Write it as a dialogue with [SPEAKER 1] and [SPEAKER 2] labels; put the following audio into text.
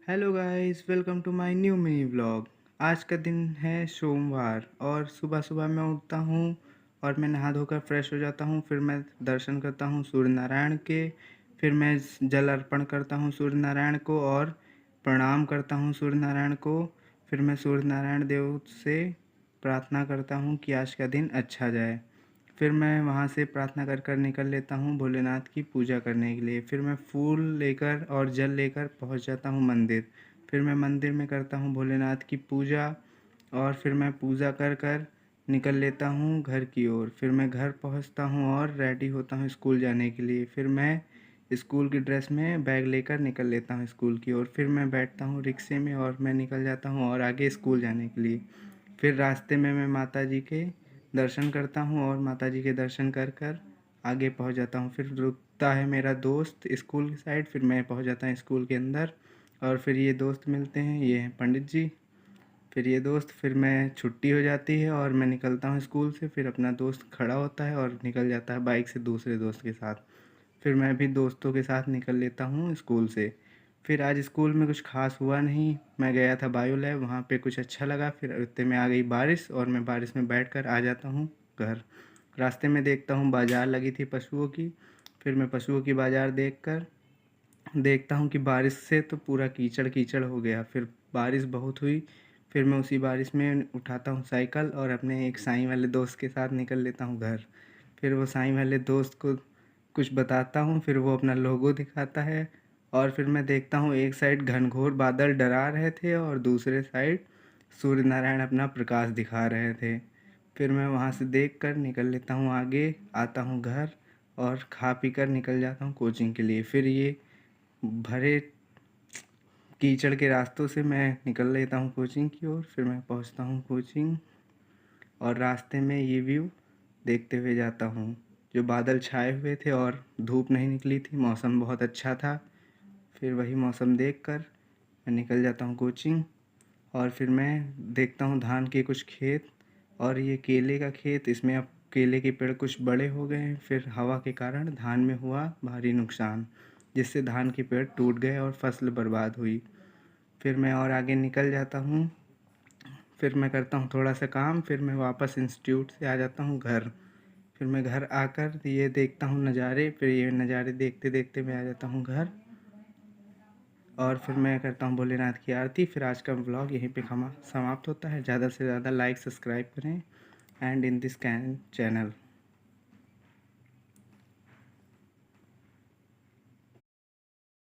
[SPEAKER 1] Hello guys, welcome to my new mini vlog. आज का दिन है सोमवार और सुबह सुबह मैं उठता हूँ और मैं नहा धोकर फ्रेश हो जाता हूँ। फिर मैं दर्शन करता हूँ सूर्य नारायण के। फिर मैं जल अर्पण करता हूँ सूर्य नारायण को और प्रणाम करता हूँ सूर्य नारायण को। फिर मैं सूर्य नारायण देव से प्रार्थना करता हूँ कि आज का दिन अच्छा जाए। फिर मैं वहाँ से प्रार्थना कर कर निकल लेता हूँ भोलेनाथ की पूजा करने के लिए। फिर मैं फूल लेकर और जल लेकर पहुँच जाता हूँ मंदिर। फिर मैं मंदिर में करता हूँ भोलेनाथ की पूजा और फिर मैं पूजा कर कर निकल लेता हूँ घर की ओर। फिर मैं घर पहुँचता हूँ और रेडी होता हूँ स्कूल जाने के लिए। फिर मैं स्कूल की ड्रेस में बैग लेकर निकल लेता हूँ स्कूल की ओर। फिर मैं बैठता हूँ रिक्शे में और मैं निकल जाता हूँ और आगे स्कूल जाने के लिए। फिर रास्ते में मैं माता जी के दर्शन करता हूँ और माता जी के दर्शन कर कर आगे पहुँच जाता हूँ। फिर रुकता है मेरा दोस्त स्कूल की साइड। फिर मैं पहुँच जाता हूँ स्कूल के अंदर और फिर ये दोस्त मिलते हैं, ये हैं पंडित जी। फिर ये दोस्त, फिर मैं छुट्टी हो जाती है और मैं निकलता हूँ स्कूल से। फिर अपना दोस्त खड़ा होता है और निकल जाता है बाइक से दूसरे दोस्त के साथ। फिर मैं भी दोस्तों के साथ निकल लेता हूँ स्कूल से। फिर आज स्कूल में कुछ खास हुआ नहीं। मैं गया था बायो लैब, वहाँ पे कुछ अच्छा लगा। फिर उतने में आ गई बारिश और मैं बारिश में बैठकर आ जाता हूँ घर। रास्ते में देखता हूँ बाज़ार लगी थी पशुओं की। फिर मैं पशुओं की बाज़ार देखता हूँ कि बारिश से तो पूरा कीचड़ कीचड़ हो गया। फिर बारिश बहुत हुई। फिर मैं उसी बारिश में उठाता हूँ साइकिल और अपने एक साईं वाले दोस्त के साथ निकल लेता हूँ घर। फिर वो साईं वाले दोस्त को कुछ बताता हूँ, फिर वो अपना लोगो दिखाता है और फिर मैं देखता हूँ एक साइड घनघोर बादल डरा रहे थे और दूसरे साइड सूर्य नारायण अपना प्रकाश दिखा रहे थे। फिर मैं वहाँ से देख कर निकल लेता हूँ आगे, आता हूँ घर और खा पी कर निकल जाता हूँ कोचिंग के लिए। फिर ये भरे कीचड़ के रास्तों से मैं निकल लेता हूँ कोचिंग की ओर। फिर मैं पहुँचता हूँ कोचिंग और रास्ते में ये व्यू देखते हुए जाता हूँ। जो बादल छाए हुए थे और धूप नहीं निकली थी, मौसम बहुत अच्छा था। फिर वही मौसम देखकर मैं निकल जाता हूँ कोचिंग और फिर मैं देखता हूँ धान के कुछ खेत और ये केले का खेत। इसमें अब केले के पेड़ कुछ बड़े हो गए हैं। फिर हवा के कारण धान में हुआ भारी नुकसान, जिससे धान के पेड़ टूट गए और फसल बर्बाद हुई। फिर मैं और आगे निकल जाता हूँ। फिर मैं करता हूँ थोड़ा सा काम। फिर मैं वापस इंस्टीट्यूट से आ जाता हूँ घर। फिर मैं घर आकर ये देखता हूँ नज़ारे। फिर ये नज़ारे देखते देखते मैं आ जाता हूँ घर और फिर मैं करता हूँ भोलेनाथ की आरती। फिर आज का व्लॉग यहीं पे समाप्त होता है। ज़्यादा से ज़्यादा लाइक सब्सक्राइब करें and in this can channel.